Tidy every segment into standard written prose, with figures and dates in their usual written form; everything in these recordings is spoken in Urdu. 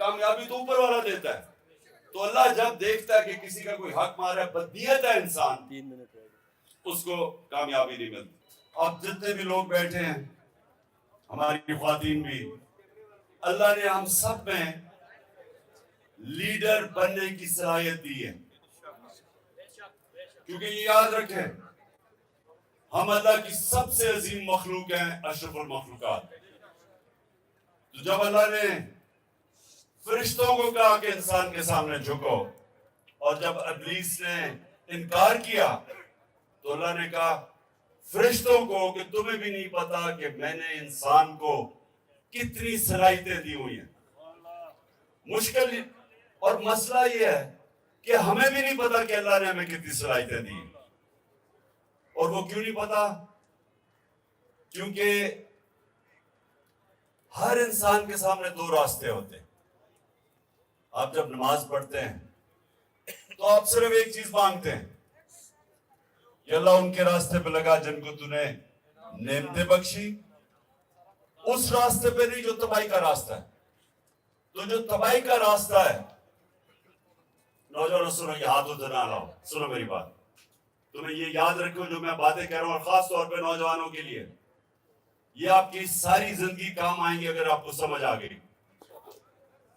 کامیابی تو اوپر والا دیتا ہے. تو اللہ جب دیکھتا ہے کہ کسی کا کوئی حق مارا ہے, بدنیت ہے انسان, اس کو کامیابی نہیں ملتی. اب جتنے بھی لوگ بیٹھے ہیں, ہماری خواتین بھی, اللہ نے ہم سب میں لیڈر بننے کی صلاحیت دی ہے. کیونکہ یہ یاد رکھیں, ہم اللہ کی سب سے عظیم مخلوق ہیں, اشرف المخلوقات. تو جب اللہ نے فرشتوں کو کہا کہ انسان کے سامنے جھکو, اور جب ابلیس نے انکار کیا, تو اللہ نے کہا فرشتوں کو کہ تمہیں بھی نہیں پتا کہ میں نے انسان کو کتنی صلاحیتیں دی ہوئی ہیں. مشکل اور مسئلہ یہ ہے کہ ہمیں بھی نہیں پتا کہ اللہ نے ہمیں کتنی صلاحیتیں دی ہیں. اور وہ کیوں نہیں پتا؟ کیونکہ ہر انسان کے سامنے دو راستے ہوتے ہیں. آپ جب نماز پڑھتے ہیں تو آپ صرف ایک چیز مانگتے ہیں کہ اللہ ان کے راستے پہ لگا جن کو تو نے نعمتیں بخشی. اس راستے پہ نہیں جو تباہی کا راستہ ہے. تو جو تباہی کا راستہ ہے, نوجوانوں سنو, یہ ہاتھ ادھر نہ لاؤ, سنو میری بات. تمہیں یہ یاد رکھو جو میں باتیں کہہ رہا ہوں, اور خاص طور پہ نوجوانوں کے لیے, یہ آپ کی ساری زندگی کام آئیں گے اگر آپ کو سمجھ آ گئی.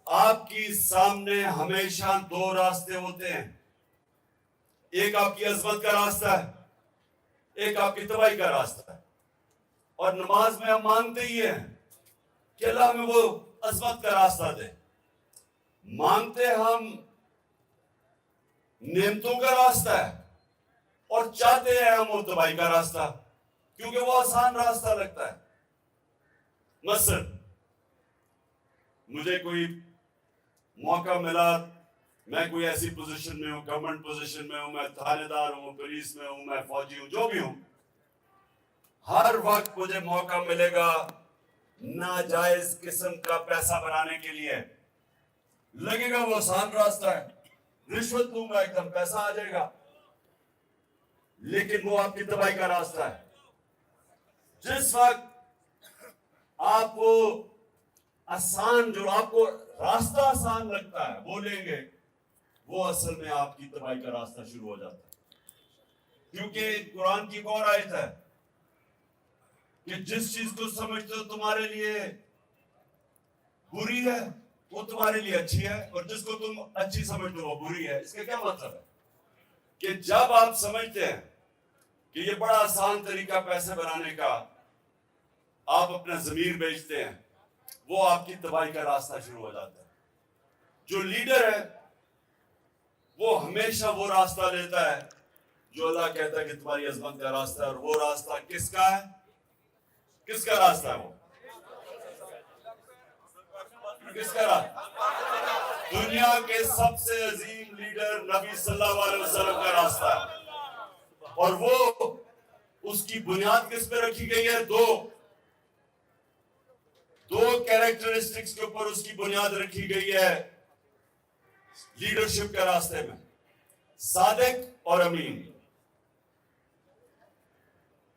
آپ کی سامنے ہمیشہ دو راستے ہوتے ہیں. ایک آپ کی عظمت کا راستہ ہے, ایک آپ کی تباہی کا راستہ ہے. اور نماز میں ہم مانگتے ہی ہیں کہ اللہ ہمیں وہ عظمت کا راستہ دے. مانگتے ہم نعمتوں کا راستہ ہے, اور چاہتے ہیں ہم وہ تباہی کا راستہ, کیونکہ وہ آسان راستہ لگتا ہے. مثلا مجھے کوئی موقع ملا, میں کوئی ایسی پوزیشن میں ہوں, گورنمنٹ پوزیشن میں ہوں, میں تھانے دار ہوں, پولیس میں ہوں, میں فوجی ہوں, جو بھی ہوں, ہر وقت مجھے موقع ملے گا ناجائز قسم کا پیسہ بنانے کے لیے. لگے گا وہ آسان راستہ ہے, رشوت دوں گا ایک دم پیسہ آ جائے گا, لیکن وہ آپ کی تباہی کا راستہ ہے. جس وقت آپ کو آسان, جو آپ کو راستہ آسان لگتا ہے وہ لیں گے, وہ اصل میں آپ کی تباہی کا راستہ شروع ہو جاتا ہے. کیونکہ قرآن کی ایک اور آیت ہے کہ جس چیز کو سمجھتے ہو تمہارے لیے بری ہے وہ تمہارے لیے اچھی ہے, اور جس کو تم اچھی سمجھتے ہو وہ بری ہے. اس کا کیا مطلب ہے؟ کہ جب آپ سمجھتے ہیں کہ یہ بڑا آسان طریقہ پیسے بنانے کا, آپ اپنا ضمیر بیچتے ہیں, وہ آپ کی تباہی کا راستہ شروع ہو جاتا ہے. جو لیڈر ہے وہ ہمیشہ وہ راستہ لیتا ہے جو اللہ کہتا ہے کہ تمہاری عظمت کا راستہ ہے. اور وہ راستہ کس کا ہے؟ کس کا راستہ ہے وہ؟ کس کا راستہ؟ دنیا کے سب سے عظیم لیڈر نبی صلی اللہ علیہ وسلم کا راستہ ہے. اور وہ, اس کی بنیاد کس پہ رکھی گئی ہے؟ دو کیریکٹرسٹکس کے اوپر اس کی بنیاد رکھی گئی ہے لیڈرشپ کے راستے میں, صادق اور امین.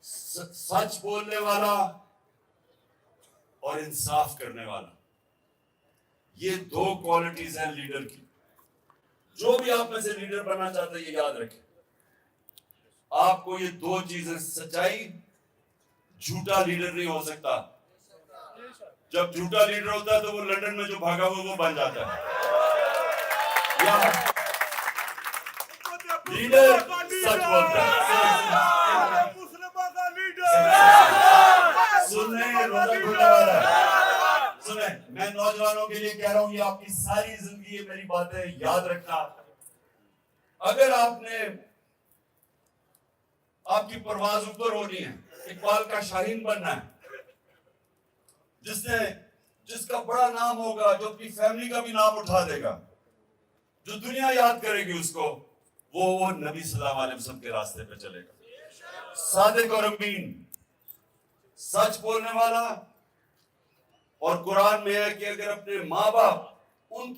سچ بولنے والا اور انصاف کرنے والا, یہ دو کوالٹیز ہیں لیڈر کی. جو بھی آپ میں سے لیڈر بننا چاہتا ہے یہ یاد رکھیں, آپ کو یہ دو چیزیں, سچائی, جھوٹا لیڈر نہیں ہو سکتا. جب جھوٹا لیڈر ہوتا ہے تو وہ لندن میں جو بھاگا ہوا وہ بن جاتا ہے. لیڈر سچ بولتا ہے. سنیں, میں نوجوانوں کے لیے کہہ رہا ہوں, یہ آپ کی ساری زندگی یہ میری باتیں یاد رکھنا. اگر آپ کی پرواز اوپر ہونی ہے, اقبال کا شاہین بننا ہے, جس کا بڑا نام ہوگا, جو اپنی فیملی کا بھی نام اٹھا دے گا, جو دنیا یاد کرے گی اس کو, وہ نبی صلی اللہ علیہ وسلم کے راستے پہ چلے گا. صادق اور امین, سچ بولنے والا. اور قرآن میں ہے کہ اگر اپنے ماں باپ ان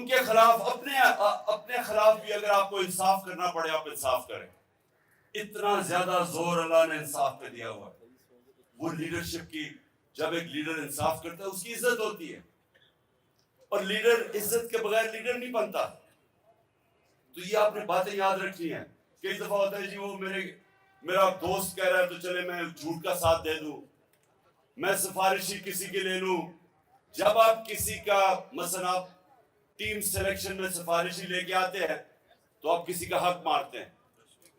کے خلاف, اپنے خلاف بھی اگر آپ کو انصاف کرنا پڑے, آپ انصاف کریں. اتنا زیادہ زور اللہ نے انصاف پہ دیا ہوا ہے. وہ لیڈرشپ کی, جب ایک لیڈر انصاف کرتا ہے اس کی عزت ہوتی ہے. اور لیڈر عزت کے بغیر لیڈر نہیں بنتا. تو یہ آپ نے باتیں یاد رکھنی ہیں. کئی دفعہ ہوتا ہے جی وہ میرا دوست کہہ رہا ہے تو چلے میں جھوٹ کا ساتھ دے دوں, میں سفارشی کسی کے لے لوں. جب آپ کسی کا مثلا آپ ٹیم سلیکشن میں سفارشی لے کے آتے ہیں تو آپ کسی کا حق مارتے ہیں.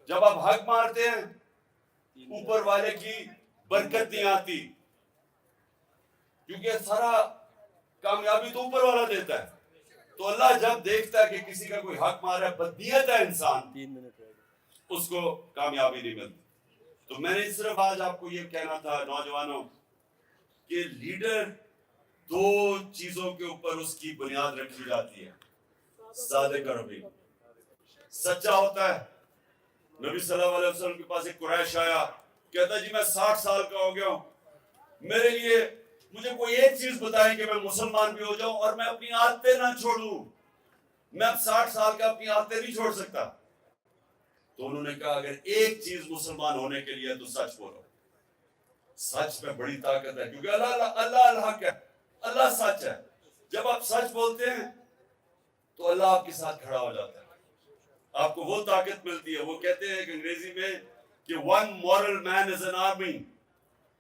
جب آپ حق مارتے ہیں اوپر والے کی برکت نہیں آتی, کیونکہ سارا کامیابی تو اوپر والا دیتا ہے. تو اللہ جب دیکھتا ہے کہ کسی کا کوئی حق مارا ہے, بدنیت ہے انسان, اس کو کامیابی نہیں ملتی. تو میں نے صرف آج آپ کو یہ کہنا تھا نوجوانوں کہ لیڈر دو چیزوں کے اوپر اس کی بنیاد رکھی جاتی ہے. صادق اور امین, سچا ہوتا ہے. نبی صلی اللہ علیہ وسلم کے پاس ایک قریش آیا, کہتا جی میں 60 سال کا ہو گیا ہوں, میرے لیے مجھے کوئی ایک چیز بتائیں کہ میں مسلمان بھی ہو جاؤں اور میں اپنی عادتیں نہ چھوڑوں. میں اب 60 سال کا اپنی عادتیں نہیں چھوڑ سکتا. تو انہوں نے کہا اگر ایک چیز مسلمان ہونے کے لیے تو سچ بولو. سچ میں بڑی طاقت ہے, کیونکہ اللہ الحق ہے, اللہ سچ ہے. جب آپ سچ بولتے ہیں تو اللہ آپ کے ساتھ کھڑا ہو جاتا ہے, آپ کو وہ طاقت ملتی ہے. وہ کہتے ہیں کہ انگریزی میں کہ one moral man is an army,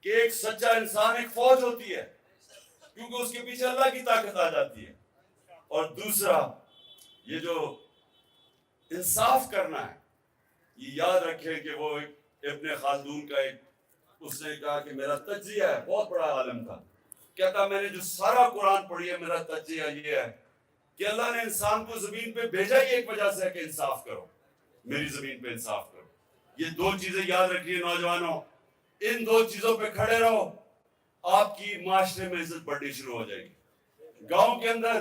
کہ ایک سچا انسان ایک فوج ہوتی ہے, کیونکہ اس کے پیچھے اللہ کی طاقت آ جاتی ہے. اور دوسرا یہ جو انصاف کرنا ہے, یہ یاد رکھیں کہ وہ ابن خلدون کا اس نے کہا کہ میرا تجزیہ ہے, بہت بڑا عالم تھا, کہتا میں نے جو سارا قرآن پڑھی ہے میرا تجزیہ یہ ہے کہ اللہ نے انسان کو زمین پہ بھیجا ہی ایک وجہ سے کہ انصاف کرو, میری زمین پہ انصاف کرو. یہ دو چیزیں یاد رکھیے نوجوانوں, ان دو چیزوں پہ کھڑے رہو, آپ کی معاشرے میں عزت بڑھنی شروع ہو جائے گی. گاؤں کے اندر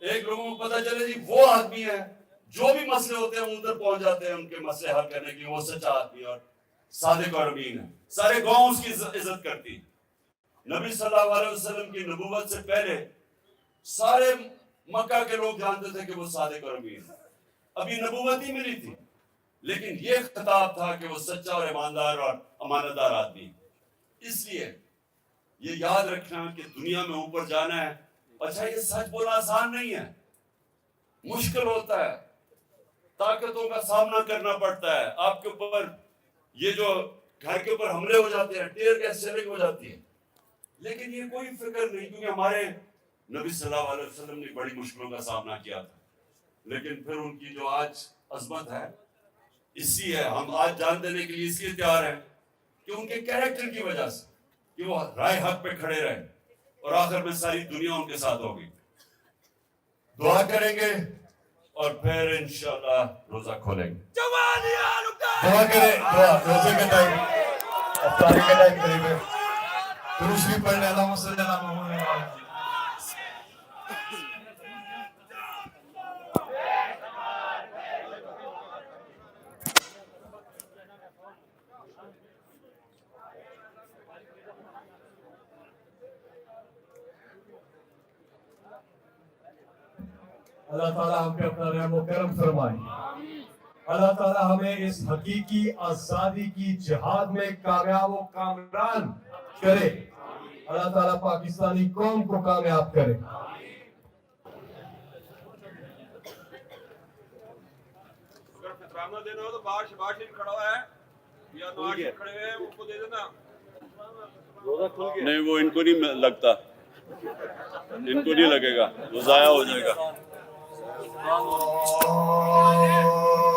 ایک لوگوں کو پتہ چلے جی وہ آدمی ہے, جو بھی مسئلے ہوتے ہیں وہ ادھر پہنچ جاتے ہیں ان کے مسئلے حل کرنے کے, وہ سچا آدمی اور صادق اور امین ہے. سارے گاؤں اس کی عزت کرتی. نبی صلی اللہ علیہ وسلم کی نبوت سے پہلے سارے مکہ کے لوگ جانتے تھے کہ وہ صادق اور امین ہے. ابھی نبوت ہی ملی تھی, لیکن یہ خطاب تھا کہ وہ سچا اور ایماندار اور امانت دار آدمی. اس لیے یہ یاد رکھنا کہ دنیا میں اوپر جانا ہے. اچھا یہ سچ بولنا آسان نہیں ہے, مشکل ہوتا ہے, طاقتوں کا سامنا کرنا پڑتا ہے. آپ کے اوپر یہ جو گھر کے اوپر حملے ہو جاتے ہیں, ٹیئر گیس سیلنگ ہو جاتی ہے, لیکن یہ کوئی فکر نہیں, کیونکہ ہمارے نبی صلی اللہ علیہ وسلم نے بڑی مشکلوں کا سامنا کیا تھا. لیکن پھر ان کی جو آج عظمت ہے اسی ہے, ہم آج جان دینے کے لیے اس لیے تیار ہیں کہ ان کے کیریکٹر کی وجہ سے کہ وہ رائے حق پہ کھڑے رہے, اور آخر میں ساری دنیا ان کے ساتھ ہوگی. دعا کریں گے اور پھر انشاءاللہ روزہ کھولیں گے. دعا کریں, دعا روزے کا ٹائم, افطاری کا ٹائم قریب ہے. درود شریف پڑھ لیں. اللہم صلی علی محمد. اللہ تعالیٰ ہم پہ اپنا رحم و کرم فرمائے. اللہ تعالیٰ ہمیں اس حقیقی آزادی کی جہاد میں کامیاب و کامران کرے. اللہ تعالیٰ پاکستانی قوم کو کامیاب کرے. اگر فطرانہ دینا ہو تو باش کھڑا ہوا ہے یا نواز کھڑے ہوئے ہیں, ان کو دے دینا. نہیں وہ ان کو نہیں لگتا, ان کو نہیں لگے گا, وہ ضائع ہو جائے گا.